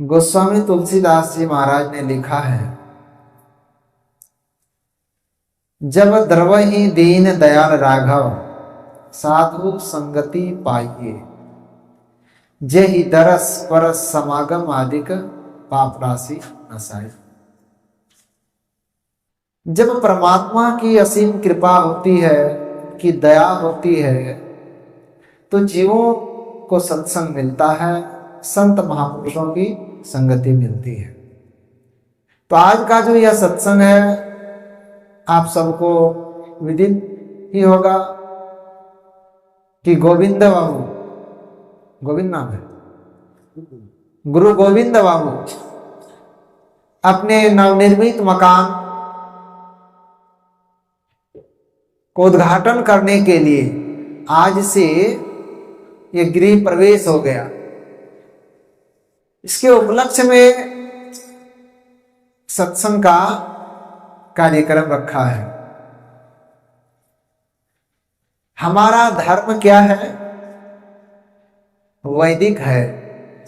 गोस्वामी तुलसीदास जी महाराज ने लिखा है, जब द्रवहि दीन दयाल राघव साधु संगति पाइए, जेहि दरस परस समागम आदिक पाप राशि नसाई। जब परमात्मा की असीम कृपा होती है, कि दया होती है, तो जीवों को सत्संग मिलता है, संत महापुरुषों की संगति मिलती है। तो आज का जो यह सत्संग है आप सबको विदित ही होगा कि गोविंद बाबू, गोविंद नाम है, गुरु गोविंद बाबू अपने नवनिर्मित मकान को उद्घाटन करने के लिए आज से ये गृह प्रवेश हो गया। इसके उपलक्ष्य में सत्संग का कार्यक्रम रखा है। हमारा धर्म क्या है? वैदिक है,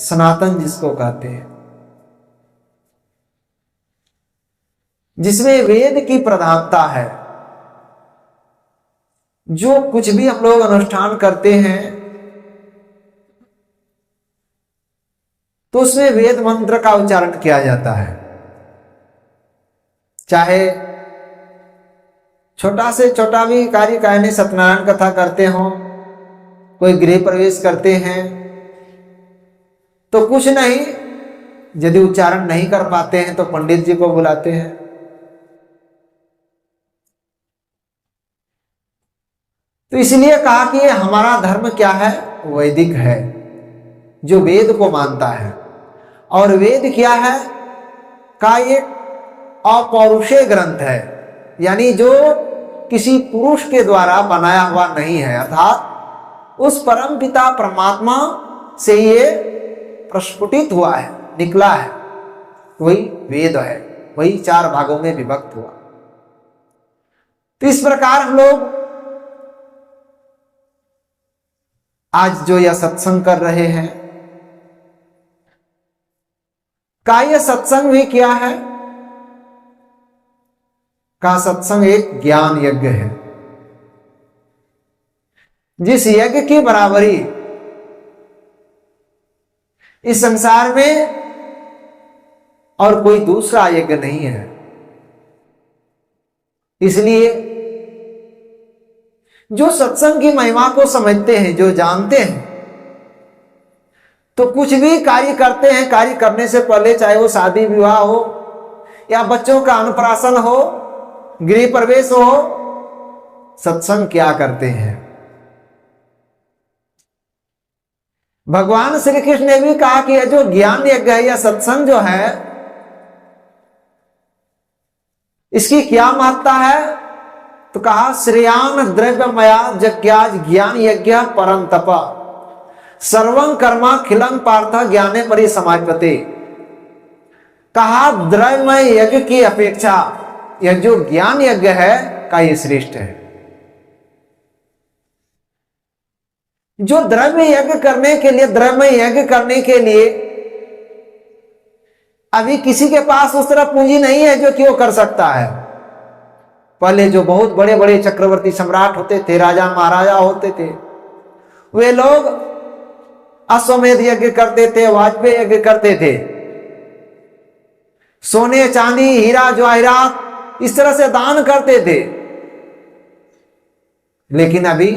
सनातन जिसको कहते हैं, जिसमें वेद की प्रधानता है। जो कुछ भी हम लोग अनुष्ठान करते हैं तो उसमें वेद मंत्र का उच्चारण किया जाता है। चाहे छोटा से छोटा भी कार्य कहने, सत्यनारायण कथा करते हो, कोई गृह प्रवेश करते हैं, तो कुछ नहीं, यदि उच्चारण नहीं कर पाते हैं तो पंडित जी को बुलाते हैं। तो इसलिए कहा कि हमारा धर्म क्या है? वैदिक है, जो वेद को मानता है। और वेद क्या है? का एक अपौरुषेय ग्रंथ है, यानी जो किसी पुरुष के द्वारा बनाया हुआ नहीं है, अर्थात उस परम पिता परमात्मा से ये प्रस्फुटित हुआ है, निकला है, वही वेद है, वही 4 भागों में विभक्त हुआ। तो इस प्रकार हम लोग आज जो यह सत्संग कर रहे हैं, का यह सत्संग भी क्या है? का सत्संग एक ज्ञान यज्ञ है, जिस यज्ञ की बराबरी इस संसार में और कोई दूसरा यज्ञ नहीं है। इसलिए जो सत्संग की महिमा को समझते हैं, जो जानते हैं, तो कुछ भी कार्य करते हैं, कार्य करने से पहले चाहे वो शादी विवाह हो या बच्चों का अन्नप्राशन हो, गृह प्रवेश हो, सत्संग क्या करते हैं। भगवान श्री कृष्ण ने भी कहा कि जो ज्ञान यज्ञ है या सत्संग जो है, इसकी क्या महत्ता है? तो कहा श्रेयान द्रव्यमया यज्ञाज ज्ञान यज्ञ परम तप सर्वं कर्मा खिलं पार्थ ज्ञाने परिसमाप्यते। कहा द्रव्यमय यज्ञ की अपेक्षा यह जो ज्ञान यज्ञ है का ये श्रेष्ठ है। जो द्रव्य यज्ञ करने के लिए, द्रव्यमय यज्ञ करने के लिए अभी किसी के पास उस तरह पूंजी नहीं है जो कि वो कर सकता है। पहले जो बहुत बड़े बड़े चक्रवर्ती सम्राट होते थे, राजा महाराजा होते थे, वे लोग अश्वमेध यज्ञ करते थे, वाजपेयी यज्ञ करते थे, सोने चांदी हीरा जवाहरात इस तरह से दान करते थे। लेकिन अभी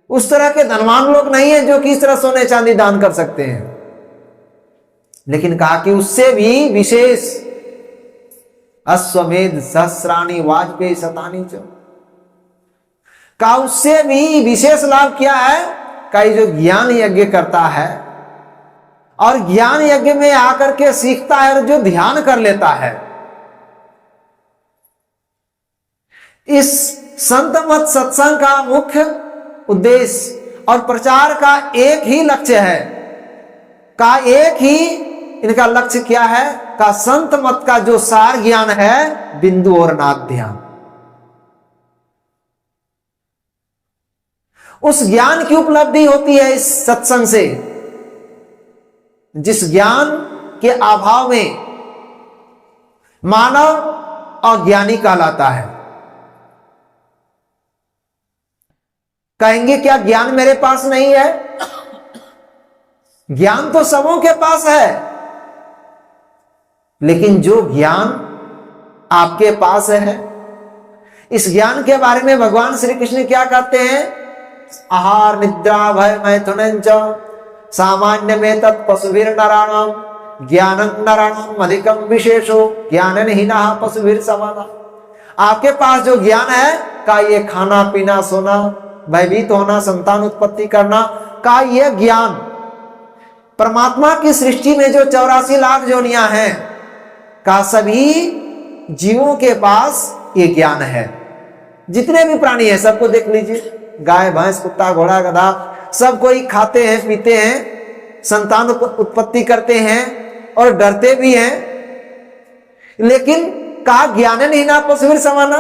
उस तरह के धनवान लोग नहीं है जो कि इस तरह सोने चांदी दान कर सकते हैं। लेकिन कहा कि उससे भी विशेष अश्वमेध सहस्राणी वाजपेयी शतानी च, का उससे भी विशेष लाभ क्या है? का ये जो ज्ञान यज्ञ करता है और ज्ञान यज्ञ में आकर के सीखता है और जो ध्यान कर लेता है, इस संत मत सत्संग का मुख्य उद्देश्य और प्रचार का एक ही लक्ष्य है। का एक ही इनका लक्ष्य क्या है? का संत मत का जो सार ज्ञान है, बिंदु और नाद ध्यान, उस ज्ञान की उपलब्धि होती है इस सत्संग से। जिस ज्ञान के अभाव में मानव अज्ञानी कहलाता है। कहेंगे क्या ज्ञान मेरे पास नहीं है? ज्ञान तो सबों के पास है, लेकिन जो ज्ञान आपके पास है, इस ज्ञान के बारे में भगवान श्री कृष्ण क्या कहते हैं? आहार निद्रा भय मैथुन सामान्य में तत्पशुभिर नराणाम ज्ञानं नराणाम अधिकम विशेषो ज्ञान हीना पशुभिर समाना। आपके पास जो ज्ञान है का ये खाना पीना सोना भयभीत होना संतान उत्पत्ति करना का ये ज्ञान, परमात्मा की सृष्टि में जो 84 लाख जोनियां हैं का सभी जीवों के पास ये ज्ञान है। जितने भी प्राणी हैं सबको देख लीजिए, गाय भैंस कुत्ता घोड़ा गधा सब कोई खाते हैं पीते हैं संतान उत्पत्ति करते हैं और डरते भी हैं, लेकिन का ज्ञान नहीं ना पशुवीर समाना।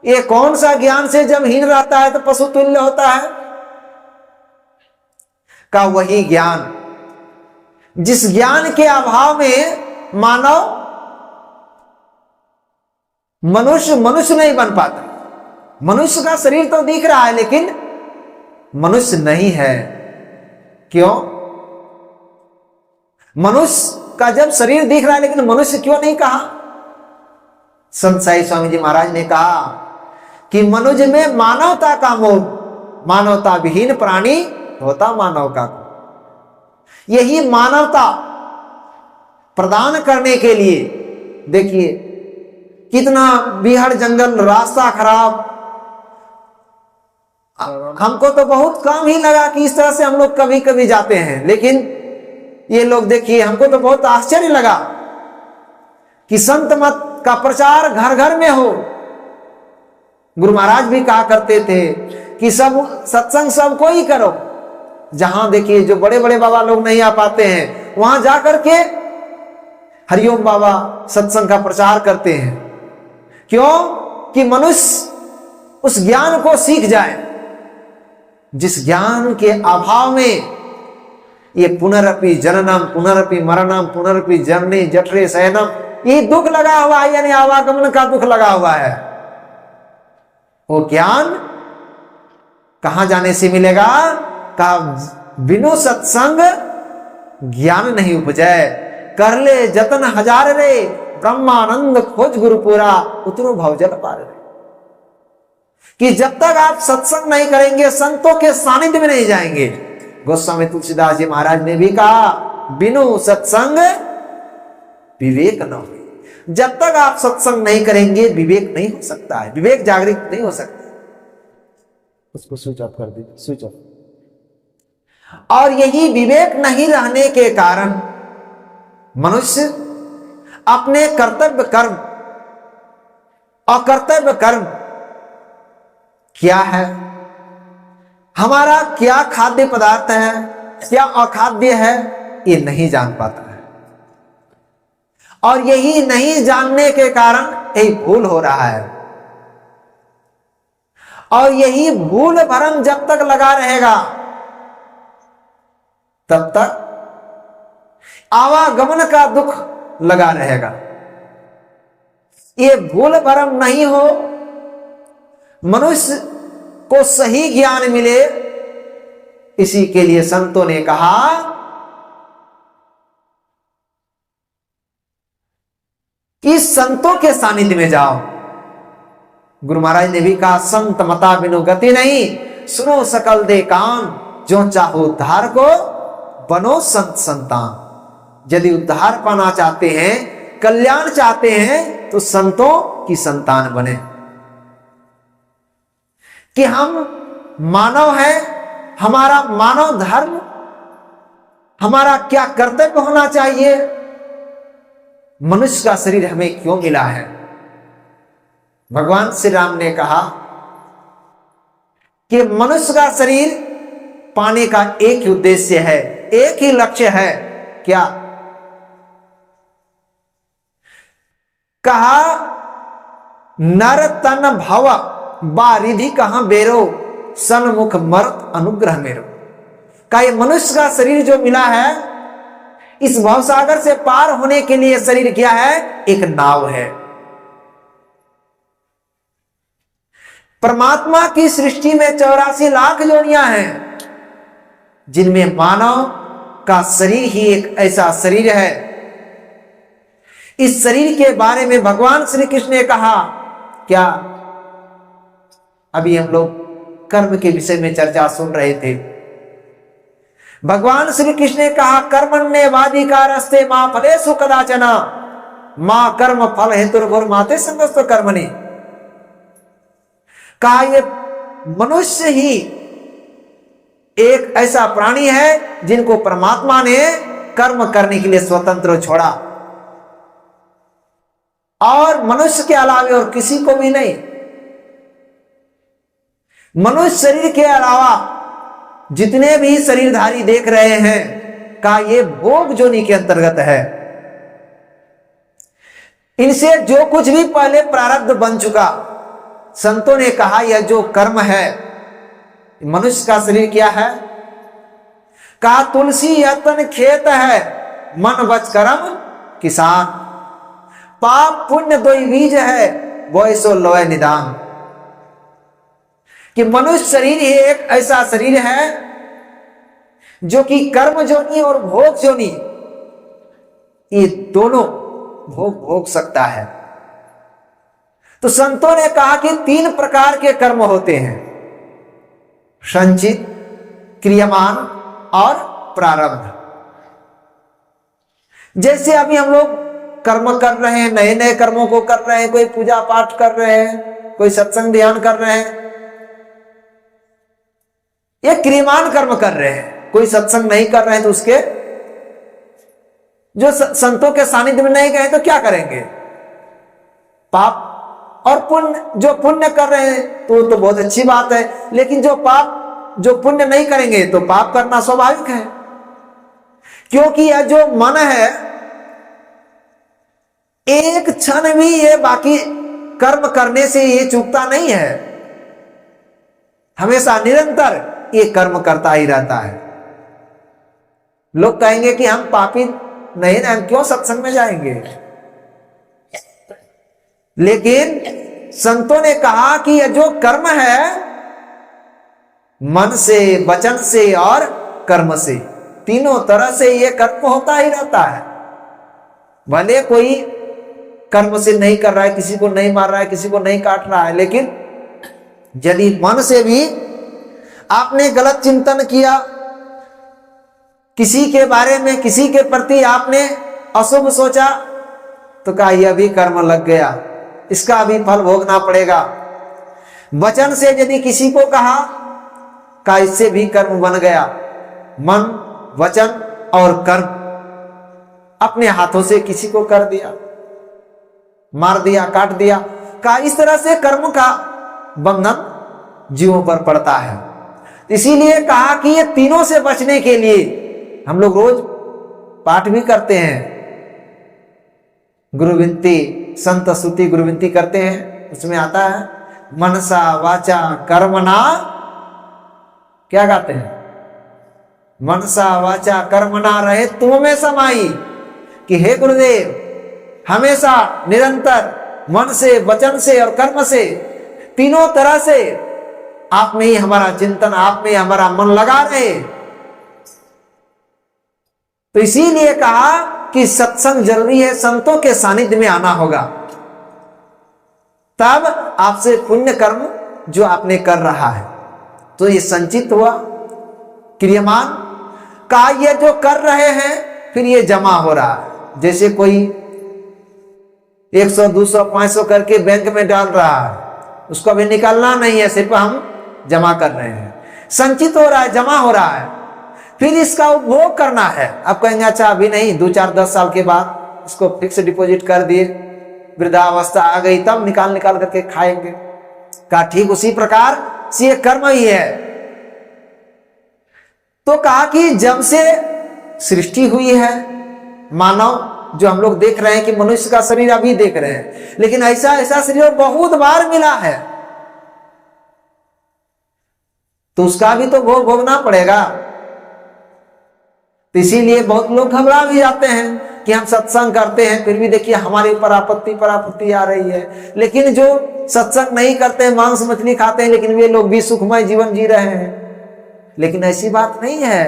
ये कौन सा ज्ञान से जब हीन रहता है तो पशु तुल्य होता है? का वही ज्ञान जिस ज्ञान के अभाव में मानव मनुष्य नहीं बन पाता। मनुष्य का शरीर तो दिख रहा है लेकिन मनुष्य नहीं है। क्यों? मनुष्य का जब शरीर दिख रहा है लेकिन मनुष्य क्यों नहीं कहा? संत साई स्वामी जी महाराज ने कहा कि मनुष्य में मानवता का मोह, मानवता विहीन प्राणी होता मानव का। यही मानवता प्रदान करने के लिए देखिए कितना बिहार जंगल रास्ता खराब, हमको तो बहुत कम ही लगा कि इस तरह से हम लोग कभी कभी जाते हैं, लेकिन ये लोग देखिए हमको तो बहुत आश्चर्य लगा कि संत मत का प्रचार घर घर में हो। गुरु महाराज भी कहा करते थे कि सब सत्संग सबको ही करो। जहां देखिए जो बड़े बड़े बाबा लोग नहीं आ पाते हैं वहां जाकर के हरिओम बाबा सत्संग का प्रचार करते हैं। क्यों? कि मनुष्य उस ज्ञान को सीख जाए जिस ज्ञान के अभाव में ये पुनरपि जननम पुनरपि मरणम पुनरपि जननी जठरे शयनम ये दुख लगा हुआ है, यानी आवागमन का दुख लगा हुआ है। वो ज्ञान कहां जाने से मिलेगा? का बिनु सत्संग ज्ञान नहीं उपजै, कर ले जतन हजार रे ब्रह्मानंद खोज गुरुपुरा उतरो भवजल पार रे। कि जब तक आप सत्संग नहीं करेंगे संतों के सानिध्य में नहीं जाएंगे। गोस्वामी तुलसीदास जी महाराज ने भी कहा बिनु सत्संग विवेक न हो। जब तक आप सत्संग नहीं करेंगे विवेक नहीं हो सकता है, विवेक जागृत नहीं हो सकता। उसको स्विच ऑफ कर दीजिए, स्विच ऑफ। और यही विवेक नहीं रहने के कारण मनुष्य अपने कर्तव्य कर्म अकर्तव्य कर्म क्या है, हमारा क्या खाद्य पदार्थ है क्या अखाद्य है, ये नहीं जान पाता है। और यही नहीं जानने के कारण एक भूल हो रहा है। और यही भूल भरम जब तक लगा रहेगा तब तक आवागमन का दुख लगा रहेगा। ये भूल भरम नहीं हो, मनुष्य को सही ज्ञान मिले, इसी के लिए संतों ने कहा कि संतों के सानिध्य में जाओ। गुरु महाराज ने भी कहा संत मता बिनु गति नहीं, सुनो सकल दे कान, जो चाहो उद्धार को बनो संत संतान। यदि उद्धार पाना चाहते हैं, कल्याण चाहते हैं, तो संतों की संतान बने। कि हम मानव हैं, हमारा मानव धर्म, हमारा क्या कर्तव्य होना चाहिए, मनुष्य का शरीर हमें क्यों मिला है। भगवान श्री राम ने कहा कि मनुष्य का शरीर पाने का एक ही उद्देश्य है, एक ही लक्ष्य है। क्या? कहा नर तन भव बारिधि कहां बेरो, सन्मुख मर्त अनुग्रह मेरो। का ये मनुष्य का शरीर जो मिला है इस भवसागर से पार होने के लिए शरीर क्या है? एक नाव है। परमात्मा की सृष्टि में 84 लाख योनियां हैं, जिनमें मानव का शरीर ही एक ऐसा शरीर है। इस शरीर के बारे में भगवान श्री कृष्ण ने कहा क्या? अभी हम लोग कर्म के विषय में चर्चा सुन रहे थे। भगवान श्री कृष्ण ने कहा कर्मण्येवाधिकारस्ते मा फलेषु कदाचन मा कर्म फल हेतुर्भुर्माते संगोऽस्तु कर्मणि। कहा ये मनुष्य ही एक ऐसा प्राणी है जिनको परमात्मा ने कर्म करने के लिए स्वतंत्र छोड़ा, और मनुष्य के अलावा और किसी को भी नहीं। मनुष्य शरीर के अलावा जितने भी शरीरधारी देख रहे हैं का ये भोग जोनि के अंतर्गत है। इनसे जो कुछ भी पहले प्रारब्ध बन चुका, संतों ने कहा यह जो कर्म है, मनुष्य का शरीर क्या है? कहा तुलसी यतन खेत है, मन वच कर्म किसान। पाप पुण्य दो बीज है, बोए सो लोए निदान। कि मनुष्य शरीर ही एक ऐसा शरीर है जो कि कर्म जोनि और भोग जोनि ये दोनों भोग सकता है। तो संतों ने कहा कि 3 प्रकार के कर्म होते हैं, संचित, क्रियमान और प्रारब्ध। जैसे अभी हम लोग कर्म कर रहे हैं, नए नए कर्मों को कर रहे हैं, कोई पूजा पाठ कर रहे हैं, कोई सत्संग ध्यान कर रहे हैं, ये क्रियमान कर्म कर रहे हैं। कोई सत्संग नहीं कर रहे हैं तो उसके जो संतों के सानिध्य में नहीं गए तो क्या करेंगे? पाप। और पुण्य, जो पुण्य कर रहे हैं तो बहुत अच्छी बात है, लेकिन जो पाप, जो पुण्य नहीं करेंगे तो पाप करना स्वाभाविक है। क्योंकि यह जो मन है एक क्षण भी ये बाकी कर्म करने से ये चूकता नहीं है, हमेशा निरंतर ये कर्म करता ही रहता है। लोग कहेंगे कि हम पापी नहीं ना, हम क्यों सत्संग में जाएंगे? लेकिन संतों ने कहा कि यह जो कर्म है मन से, वचन से और कर्म से, तीनों तरह से ये कर्म होता ही रहता है। भले कोई कर्म से नहीं कर रहा है, किसी को नहीं मार रहा है, किसी को नहीं काट रहा है, लेकिन यदि मन से भी आपने गलत चिंतन किया, किसी के बारे में, किसी के प्रति आपने अशुभ सोचा, तो कहा यह भी कर्म लग गया, इसका भी फल भोगना पड़ेगा। वचन से यदि किसी को कहा इससे भी कर्म बन गया। मन, वचन और कर्म अपने हाथों से किसी को कर दिया, मार दिया, काट दिया, कहा इस तरह से कर्म का बंधन जीवों पर पड़ता है। इसीलिए कहा कि ये तीनों से बचने के लिए हम लोग रोज पाठ भी करते हैं, गुरुविंती, संत स्तुति गुरुविंती करते हैं। उसमें आता है मनसा वाचा कर्मणा, क्या गाते हैं? मनसा वाचा कर्मणा रहे तुम में समाई। कि हे गुरुदेव, हमेशा निरंतर मन से, वचन से और कर्म से, तीनों तरह से आप में ही हमारा चिंतन, आप में हमारा मन लगा रहे। तो इसीलिए कहा कि सत्संग जरूरी है, संतों के सानिध्य में आना होगा, तब आपसे पुण्य कर्म जो आपने कर रहा है तो ये संचित हुआ। क्रियमान का ये जो कर रहे हैं फिर ये जमा हो रहा है। जैसे कोई 100, 200, 500 करके बैंक में डाल रहा है, उसको अभी निकालना नहीं है, सिर्फ हम जमा कर रहे हैं। संचित हो रहा है, जमा हो रहा है, फिर इसका उपभोग करना है। आप कहेंगे अच्छा अभी नहीं, 2, 4, 10 साल के बाद इसको फिक्स डिपॉजिट कर दिए, वृद्धावस्था आ गई तब निकाल करके खाएंगे। कहा ठीक उसी प्रकार से ये कर्म ही है। तो कहा कि जब से सृष्टि हुई है, मानव जो हम लोग देख रहे हैं कि मनुष्य का शरीर अभी देख रहे हैं, लेकिन ऐसा शरीर बहुत बार मिला है, तो उसका भी तो भोग भोगना पड़ेगा। तो इसीलिए बहुत लोग घबरा भी जाते हैं कि हम सत्संग करते हैं फिर भी देखिए हमारे ऊपर आपत्ति पर आपत्ति आ रही है। लेकिन जो सत्संग नहीं करते हैं, मांस मछली खाते हैं, लेकिन वे लोग भी सुखमय जीवन जी रहे हैं। लेकिन ऐसी बात नहीं है।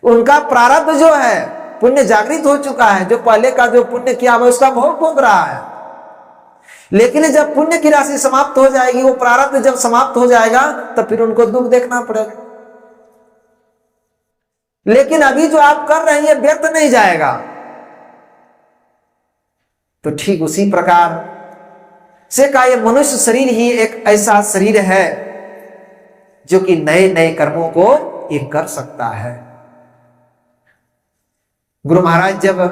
उनका प्रारब्ध जो है पुण्य जागृत हो चुका है, जो पहले का जो पुण्य किया हुआ उसका भोग भोग रहा है। लेकिन जब पुण्य की राशि समाप्त हो जाएगी, वो प्रारब्ध जब समाप्त हो जाएगा, तो फिर उनको दुख देखना पड़ेगा। लेकिन अभी जो आप कर रहे हैं ये व्यर्थ नहीं जाएगा। तो ठीक उसी प्रकार से का ये मनुष्य शरीर ही एक ऐसा शरीर है जो कि नए नए कर्मों को ये कर सकता है। गुरु महाराज जब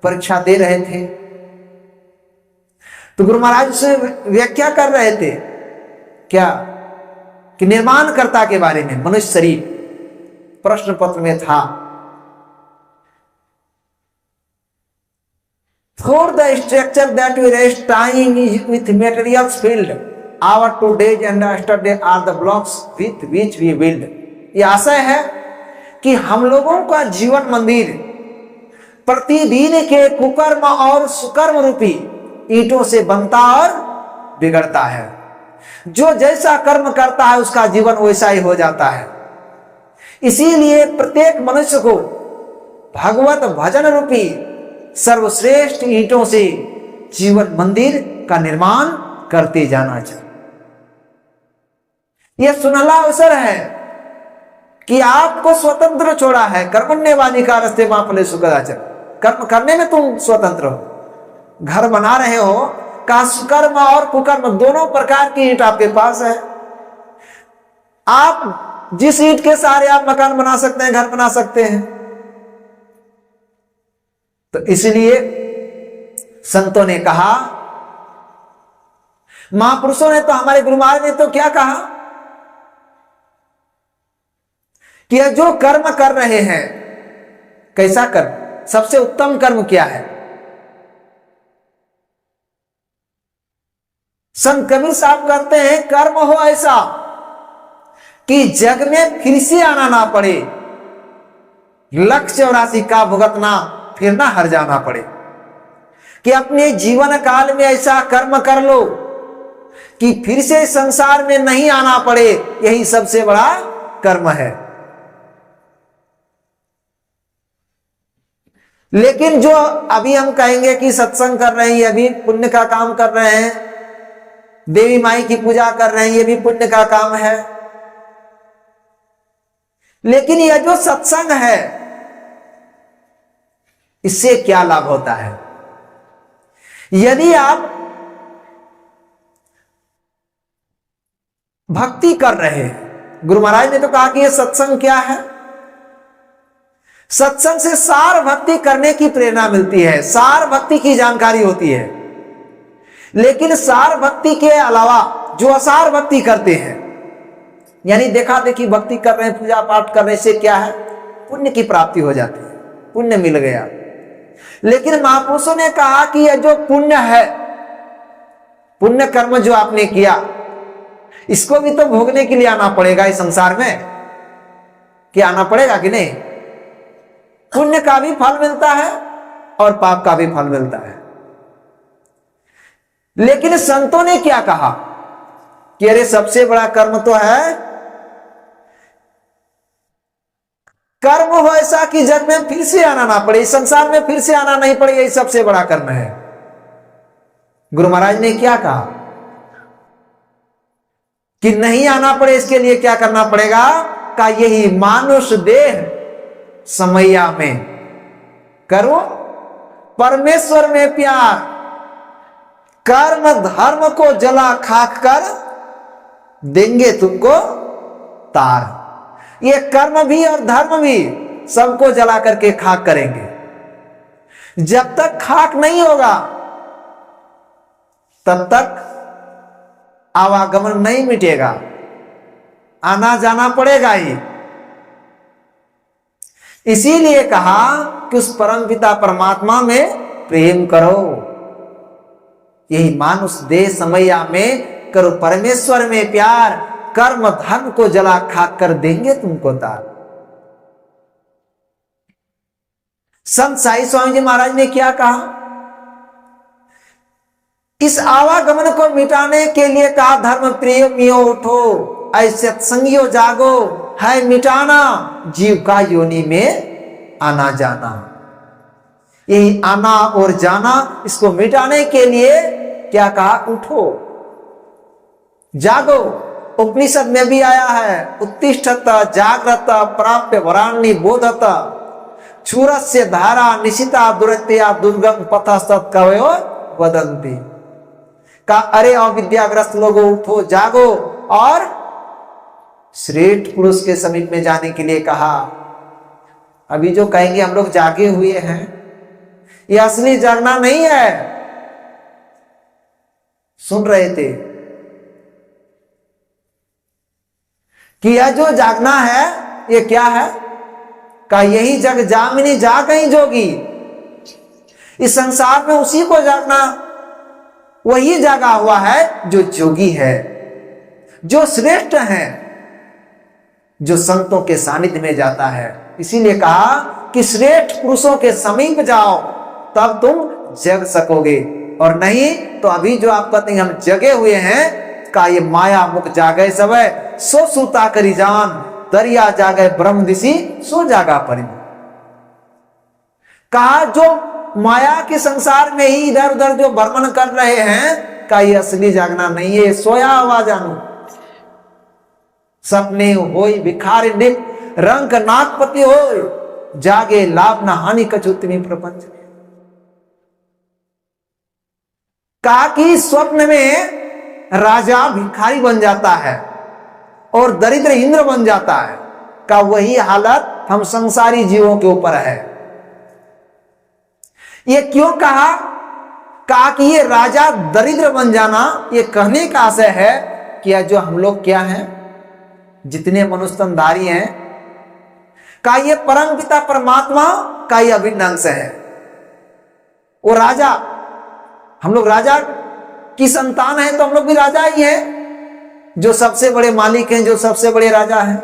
परीक्षा दे रहे थे तो गुरु महाराज से व्याख्या कर रहे थे क्या कि निर्माणकर्ता के बारे में। मनुष्य शरीर प्रश्न पत्र में था, for the structure that we rest time with materials filled, our today and yesterday are the blocks with which we build। ये आशय है कि हम लोगों का जीवन मंदिर प्रतिदिन के कुकर्म और सुकर्म रूपी ईंटों से बनता और बिगड़ता है। जो जैसा कर्म करता है उसका जीवन वैसा ही हो जाता है। इसीलिए प्रत्येक मनुष्य को भगवत भजन रूपी सर्वश्रेष्ठ ईंटों से जीवन मंदिर का निर्माण करते जाना चाहिए। यह सुनहला अवसर है कि आपको स्वतंत्र छोड़ा है। कर्मण्येवाधिकारस्ते मा फले सुखदाचर। कर्म करने में तुम स्वतंत्र हो। घर बना रहे हो, का सुकर्म और कुकर्म दोनों प्रकार की ईंट आपके पास है। आप जिस ईंट के सहारे आप मकान बना सकते हैं, घर बना सकते हैं। तो इसलिए संतों ने कहा, महापुरुषों ने तो, हमारे गुरु महाराज ने तो क्या कहा कि जो कर्म कर रहे हैं, कैसा कर्म, सबसे उत्तम कर्म क्या है। संत कबीर साहब कहते हैं, कर्म हो ऐसा कि जग में फिर से आना ना पड़े, लक्ष्य और राशि का भुगतना फिर ना हर जाना पड़े। कि अपने जीवन काल में ऐसा कर्म कर लो कि फिर से संसार में नहीं आना पड़े। यही सबसे बड़ा कर्म है। लेकिन जो अभी हम कहेंगे कि सत्संग कर रहे हैं, ये अभी पुण्य का काम कर रहे हैं, देवी माई की पूजा कर रहे हैं, ये भी पुण्य का काम है। लेकिन यह जो सत्संग है, इससे क्या लाभ होता है। यदि आप भक्ति कर रहे हैं, गुरु महाराज ने तो कहा कि यह सत्संग क्या है। सत्संग से सार भक्ति करने की प्रेरणा मिलती है, सार भक्ति की जानकारी होती है। लेकिन सार भक्ति के अलावा जो असार भक्ति करते हैं, यानी देखा देखी भक्ति कर रहे हैं, पूजा पाठ कर रहे हैं, इससे क्या है, पुण्य की प्राप्ति हो जाती है, पुण्य मिल गया। लेकिन महापुरुषों ने कहा कि यह जो पुण्य है, पुण्य कर्म जो आपने किया, इसको भी तो भोगने के लिए आना पड़ेगा इस संसार में। क्या आना पड़ेगा कि नहीं। पुण्य का भी फल मिलता है और पाप का भी फल मिलता है। लेकिन संतों ने क्या कहा कि अरे सबसे बड़ा कर्म तो है, कर्म हो ऐसा कि जग में फिर से आना ना पड़े, इस संसार में फिर से आना नहीं पड़े, यही सबसे बड़ा कर्म है। गुरु महाराज ने क्या कहा कि नहीं आना पड़े, इसके लिए क्या करना पड़ेगा, का यही मानुष देह समैया में करो परमेश्वर में प्यार, कर्म धर्म को जला खाक कर देंगे तुमको तार। ये कर्म भी और धर्म भी सबको जला करके खाक करेंगे। जब तक खाक नहीं होगा तब तक आवागमन नहीं मिटेगा, आना जाना पड़ेगा ही। इसीलिए कहा कि उस परमपिता परमात्मा में प्रेम करो, यही मानुष देह समैया में करो परमेश्वर में प्यार, कर्म धर्म को जला खाक कर देंगे तुमको तार। संत साई स्वामी जी महाराज ने क्या कहा? इस आवागमन को मिटाने के लिए कहा, धर्म प्रेमियों उठो, ऐसे संगियों जागो, है मिटाना जीव का योनि में आना जाना। यही आना और जाना, इसको मिटाने के लिए क्या कहा? उठो, जागो। उपनिषद में भी आया है, उत्तिष्ठत जाग्रत प्राप्य वराणि बोधत क्षुरस्य धारा निशिता दुरत्या दुर्गम पथस्तत् कवयो वदन्ति। का अरे अविद्याग्रस्त लोगों उठो, जागो और श्रेष्ठ पुरुष के समीप में जाने के लिए कहा। अभी जो कहेंगे हम लोग जागे हुए हैं, ये असली जागना नहीं है। सुन रहे थे कि यह जो जागना है ये क्या है? का यही जग जामिनी जाग ही जोगी। इस संसार में उसी को जागना, वही जागा हुआ है जो जोगी है, जो श्रेष्ठ है, जो संतों के सानिध्य में जाता है। इसीलिए कहा कि श्रेष्ठ पुरुषों के समीप जाओ, तब तुम जग सकोगे। और नहीं तो अभी जो आप कहते हैं हम जगे हुए हैं, का ये माया मुख जागे सब है, सो सूता करी जान, दरिया जागे ब्रह्म दिशी, सो जागा परि। कहा जो माया के संसार में ही इधर उधर जो भ्रमण कर रहे हैं, का ये असली जागना नहीं है, सोया हुआ जानो। सपने होई भिखारी निप, रंग नागपति होय, जागे लाभ न हानि कछु तुम्हें प्रपंच में। कहा कि स्वप्न में राजा भिखारी बन जाता है और दरिद्र इंद्र बन जाता है, का वही हालत हम संसारी जीवों के ऊपर है। ये क्यों कहा? कहा कि ये राजा दरिद्र बन जाना, ये कहने का आशय है कि जो हम लोग क्या हैं, जितने मनुष्यधारी हैं, का ये परम पिता परमात्मा का ये अभिन्न अंश है। वो राजा, हम लोग राजा की संतान है, तो हम लोग भी राजा ही हैं, जो सबसे बड़े मालिक हैं, जो सबसे बड़े राजा हैं।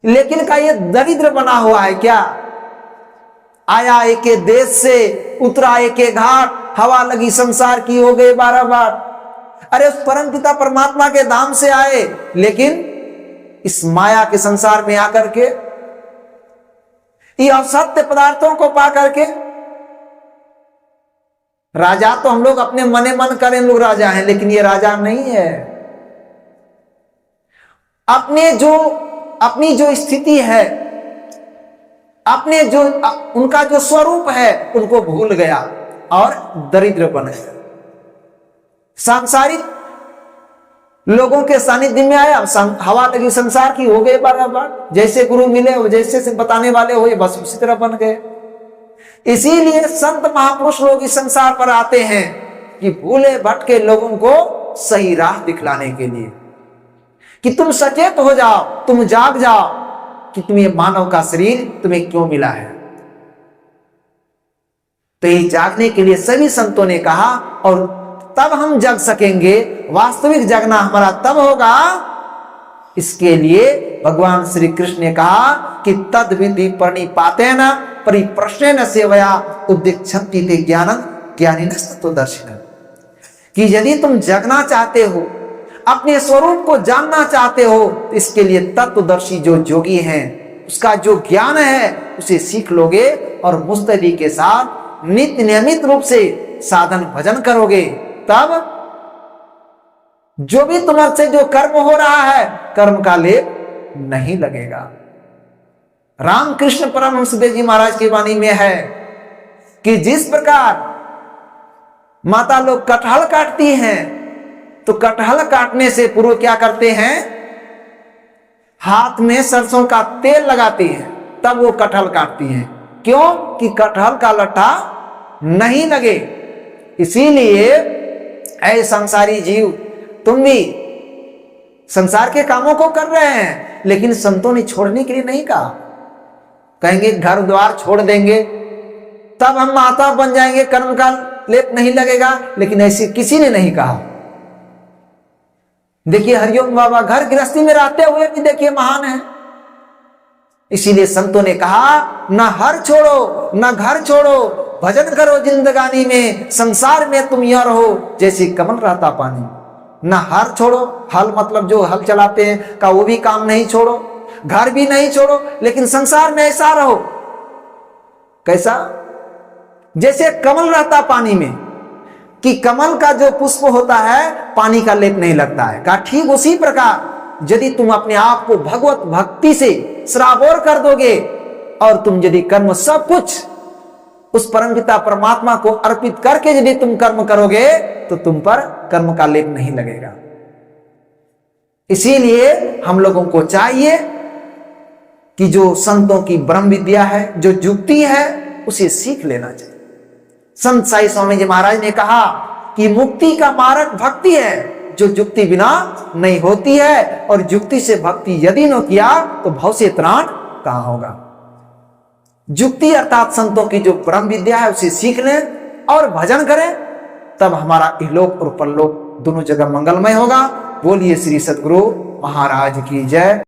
लेकिन का ये दरिद्र बना हुआ है क्या? आया एक देश से, उतरा एक घाट, हवा लगी संसार की, हो गए 12 बाट। अरे उस परम पिता परमात्मा के धाम से आए, लेकिन इस माया के संसार में आकर के, ये असत्य पदार्थों को पा करके, राजा तो हम लोग अपने मने मन करें लोग राजा हैं, लेकिन ये राजा नहीं है। अपनी जो स्थिति है, अपने जो उनका जो स्वरूप है, उनको भूल गया और दरिद्र बन गया। सांसारिक लोगों के सानिध्य में आया, हवा लगी संसार की, हो गए 12 बार। जैसे गुरु मिले, जैसे से बताने वाले हुए, बस उसी तरह बन गए। इसीलिए संत महापुरुष लोग इस संसार पर आते हैं कि भूले भटके लोगों को सही राह दिखलाने के लिए, कि तुम सचेत हो जाओ, तुम जाग जाओ कि तुम्हें मानव का शरीर तुम्हें क्यों मिला है। तो ये जागने के लिए सभी संतों ने कहा, और तब हम जग सकेंगे। वास्तविक जगना हमारा तब होगा, इसके लिए भगवान श्री कृष्ण ने कहा कि तद विधि प्रणिपाते न परिप्रश्न सेवया उद्दीक्षन्ति ते ज्ञानं ज्ञानिनस्ततो दर्शिनः। कि यदि तुम जगना चाहते हो, अपने स्वरूप को जानना चाहते हो, तो इसके लिए तत्वदर्शी जो जोगी हैं, उसका जो ज्ञान है उसे सीख लोगे और मुस्तैदी के साथ नित्य नियमित रूप से साधन भजन करोगे, तब जो भी तुम्हारे से जो कर्म हो रहा है, कर्म का लेप नहीं लगेगा। रामकृष्ण परमहंसदेव जी महाराज की वाणी में है कि जिस प्रकार माता लोग कटहल काटती हैं, तो कटहल काटने से पूर्व क्या करते हैं? हाथ में सरसों का तेल लगाती हैं, तब वो कटहल काटती हैं। क्यों? कि कटहल का लट्ठा नहीं लगे। इसीलिए ऐ संसारी जीव, तुम भी संसार के कामों को कर रहे हैं, लेकिन संतों ने छोड़ने के लिए नहीं कहा। कहेंगे घर द्वार छोड़ देंगे तब हम माता बन जाएंगे, कर्म का लेप नहीं लगेगा, लेकिन ऐसे किसी ने नहीं कहा। देखिए हरिओम बाबा घर गृहस्थी में रहते हुए भी देखिए महान है। इसीलिए संतों ने कहा, ना हर छोड़ो ना घर छोड़ो, भजन करो जिंदगानी में, संसार में तुम यह रहो जैसे कमल रहता पानी। ना हर छोड़ो, हल मतलब जो हल चलाते हैं का वो भी काम नहीं छोड़ो, घर भी नहीं छोड़ो, लेकिन संसार में ऐसा रहो। कैसा? जैसे कमल रहता पानी में, कि कमल का जो पुष्प होता है पानी का लेप नहीं लगता है, का ठीक उसी प्रकार यदि तुम अपने आप को भगवत भक्ति से सराबोर कर दोगे और तुम यदि कर्म सब कुछ उस परमपिता परमात्मा को अर्पित करके यदि तुम कर्म करोगे तो तुम पर कर्म का लेप नहीं लगेगा। इसीलिए हम लोगों को चाहिए कि जो संतों की ब्रह्म विद्या है, जो युक्ति है, उसे सीख लेना चाहिए। संत साई स्वामी जी महाराज ने कहा कि मुक्ति का मार्ग भक्ति है, जो युक्ति बिना नहीं होती है, और युक्ति से भक्ति यदि न किया तो भव से त्राण कहां होगा। युक्ति अर्थात संतों की जो ब्रह्म विद्या है उसे सीख लें और भजन करें, तब हमारा इहलोक और परलोक दोनों जगह मंगलमय होगा। बोलिए श्री सद्गुरु महाराज की जय।